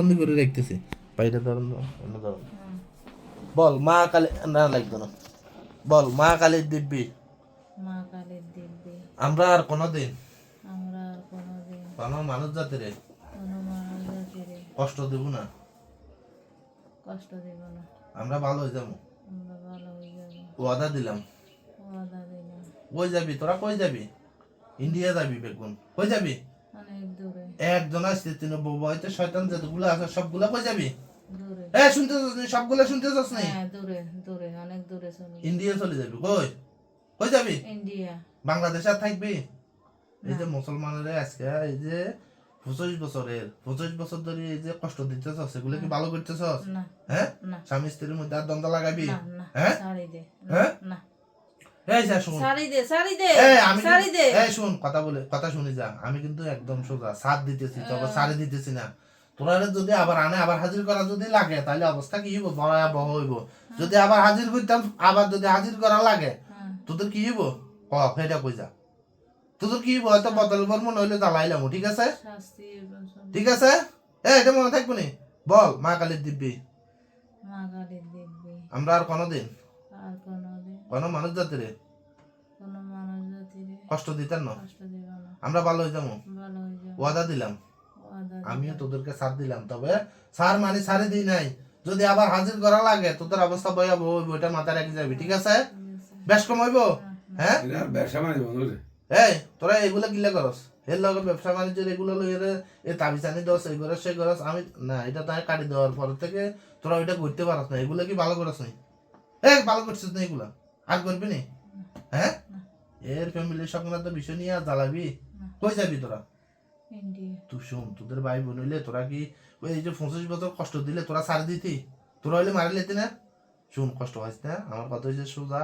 বন্ধ করে রাখতেছি বাইরে ধরুন ধরুন বল মা কালী না লাগতো না বল মা কালীর দিব্যি মা কালীর দিব্যি আমরা আর কোনোদিন আমরা আর কোনোদিন কোনো মানুষ জাতির কোনো মানব জাতির কষ্ট দেব না, কষ্ট দেব না। আমরা ভালো হয়ে যাবো, আমরা ভালো হয়ে যাব। ওয়াদা দিলাম। ওয়াদা দিলাম। কই যাবি তোরা? কই যাবি? ইন্ডিয়া যাবি? বেগুন কই যাবি? অনেক দূরে। একজন আসছে তিন বইতে শয়তান যতগুলো আছে সবগুলা কই যাবি? দূরে। শুনতে চাস নি? সবগুলা শুনতে চাস নি? হ্যাঁ দূরে দূরে অনেক দূরে চলে। ইন্ডিয়া চলে যাবি? কই কই যাবি? ইন্ডিয়া। বাংলাদেশ আর থাকবি? এই যে মুসলমানেরা আজকে এই যে 25 বছর ধরে এই যে কষ্ট দিতেছ সেগুলো কি ভালো করতেছ? না। হ্যাঁ না। স্বামী স্ত্রীর মধ্যে আর দ্বন্দ্ব লাগাবি? না না। হ্যাঁ ছাড়ি দে। হ্যাঁ না। এই যা শুন, ছাড়ি দে ছাড়ি দে আমি ছাড়ি দে। শুন কথা শুনি যা, আমি কিন্তু একদম সোজা সাথ দিতেছি, তবে সারে দিতেছি না। তোরা যদি আবার আনে আবার হাজির করা যদি লাগে তাহলে অবস্থা কি হইব? ভয়াবহ হইব। যদি আবার হাজির করতাম, আবার যদি হাজির করা লাগে তোদের কি হইব? সেটা কই যা, তোদের কি হইব? হয়তো বদল বর্ম নইলে জ্বালাইলাম। ঠিক আছে ঠিক আছে, এটা মনে থাকবো নি। বল মা কালীর দিব্যি মা কালীর দিব্যি আমরা আর কোনোদিন আর কোনোদিন কোনো মানুষ জাতির কোনো মানব জাতির কষ্ট দিতেন না, কষ্ট দেব না। আমরা ভালো হয়ে যাবো, ভালো হয়ে যাব। ওয়াদা দিলাম। ওয়াদা আমিও তোদেরকে সাথ দিলাম, তবে সার মানে সারে দিই নাই। যদি আবার হাজির করা লাগে তোদের অবস্থা ভয়াবহ হইব, এটা মাথায় রেখে যাবি। ঠিক আছে? বেশ কম হইব। হ্যাঁ ব্যবসা বাণিজ্য বন্ধ করে এই তোরা এগুলো কিলে করস, এর লগে ব্যবসা বাণিজ্যের এগুলো লইয়ে এ তাবিজানি দোস এই করস সে করস। আমি না, এটা তাই কাটি দেওয়ার পর থেকে তোরা ওইটা করতে পারস না। এগুলো কি ভালো করস নি? ভালো করছিস না এগুলা? আর করবি নি? হ্যাঁ এর ফ্যামিলির সংক্রান্ত বিষয় নিয়ে আর জ্বালাবি? কই যাবি তোরা? ইন্ডিয়া। তুই শোন, তোদের ভাই বোন হইলে তোরা কি ওই যে 25 বছর কষ্ট দিলে তোরা ছাড় দিতি? তোরা হইলে মারি লেতি না? শুন, কষ্ট হয়েছে না? আমার কথা হয়েছে সোজা,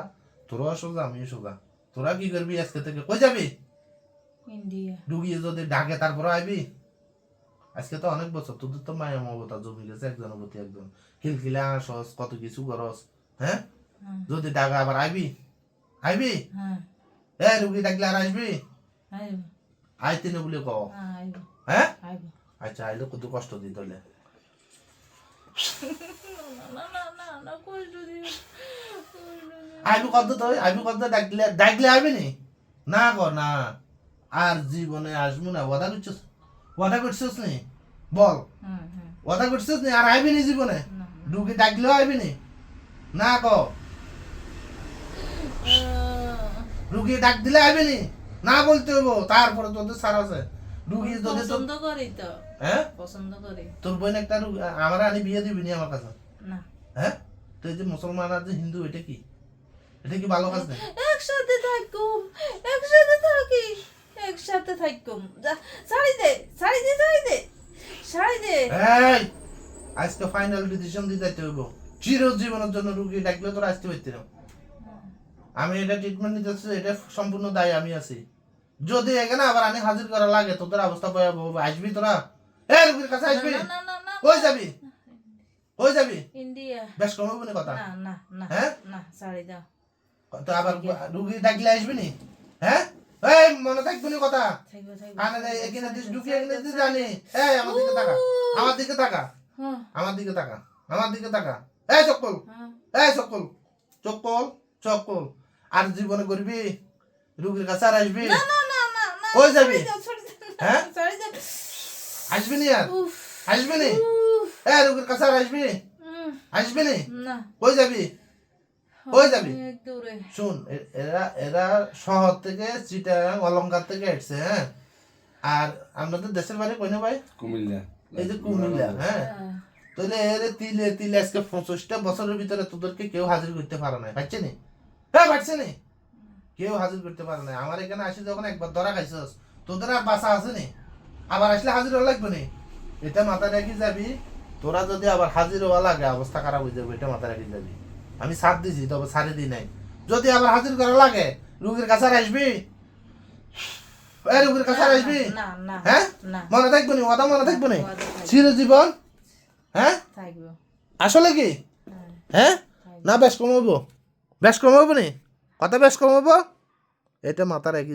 তোরাও সোজা আমিও সোজা। তোরা কি করবি আজকে থেকে? কই যাবি? ইন্ডিয়া। ডুগিয়ে যদি ডাকে তারপরে আইবি। আজকে তো অনেক বছর, তোদের তো মায়া মমতা জমি গেছে একজনের প্রতি একজন, খিলখিলে আসস, কত কিছু করস। হ্যাঁ যদি ডাকা আবার আইবি? আইবি? হ্যাঁ রুগী ডাকলে আর আসবি? আইব। আইতে না বলে কও। আইব। হ্যাঁ আইব। আচ্ছা আইলে কত কষ্ট দিত হলে? না না না না কষ্ট দিও। আইবি কত তো? আইবি কত? ডাকলে আইবি নি? না কর না, আর জীবনে আসবো না। ওয়াদা করছিস নি? বল ওয়াদা করছিস নি? আর আইবি নি জীবনে? ডুগি ডাকলেও আইবি নি? না ক, রুগী ডাক দিলে আইবি নি? না বলতে হইব, তারপরে তোদের সার আছে। রুগী যদি পছন্দ করি তো। হ্যাঁ পছন্দ করি। তোর বোন একটা আমার আনি বিয়ে দিবি নি আমার কাছে? না। হ্যাঁ তো এই যে মুসলমান আর যে হিন্দু, এটা কি ভালো কাজ নেই? একসাথে থাকুম, একসাথে থাকি, একসাথে থাকুম। ছাড়ি দে ছাড়ি দে ছাড়ি দে ছাড়ি দে। এই আজকে ফাইনাল ডিসিশন দিতে হইব। চিরজীবনের জন্য রুগী ডাকলে তোরা আসতে পারতি না। আমি এটা ট্রিটমেন্ট নিতেছি, এটা সম্পূর্ণ দায়ী আমি আছি। যদি এখানে আবার আনি হাজির করা লাগে তোদের অবস্থা ভয়াবহ। আসবি তোরা? রুগীর কাছে আসবি? না না না। কই যাবি? কই যাবি? ইন্ডিয়া। বেশ কম হবে না কথা? না না না। হ্যাঁ না ছাড়ি দাও। তো আবার রুগী ডাকলে আসবি নি? হ্যাঁ মনে থাকবি না কথা? থাকবো থাকবো। আনে এখানে দিস ঢুকি, এখানে দিস জানি। আমার দিকে তাকা, আমার দিকে তাকা, আমার দিকে তাকা, আমার দিকে তাকা। চক্কল, চক্কল, চক্কল, চক্কল। আর জীবনে করবি? রুগীর কাছে আর আসবি? না না না না না। কই যাবি? হ্যাঁ ছাড়ি দে। আসবি নি? আর আসবি নি? রুগীর কাছে আর আসবি? আসবি নি? না। কই যাবি? কই যাবি? দূরে। শুন, এরা শহর থেকে চিটাগাং অলংকার থেকে আসছে। হ্যাঁ আর আপনাদের দেশের বাড়ি কই না ভাই? কুমিল্লা। এই যে কুমিল্লা। হ্যাঁ তাহলে এর তিলে তিলে আজকে 25টা বছরের ভিতরে তোদেরকে কেউ হাজির করতে পারে না, পারছে নি? পারছে নি? কেউ হাজির করতে পারে না। আমার এখানে আসি যখন একবার ধরা খাইছস, তোদের আর বাসা আছে নি? আবার আসলে হাজির হওয়া লাগবে নি? এটা মাথা রেখে যাবি। তোরা যদি আবার হাজির হওয়া লাগে অবস্থা খারাপ হয়ে যাবে, এটা মাথা রেখে যাবি। আমি সাথ দিছি, তবে সারি দিই নাই। যদি আবার হাজির করা লাগে রুগীর কাছে আর আসবি? রুগীর কাছে আর আসবি? না না। হ্যাঁ না। মনে থাকবো নি? ওটা মনে থাকবো নি চিরজীবন? হ্যাঁ থাকবো। আসলে কি? হ্যাঁ না বেশ কমাবো? বেশ কমাবো নি? কথা বেশ কমাবো? এটা মাথা রেখে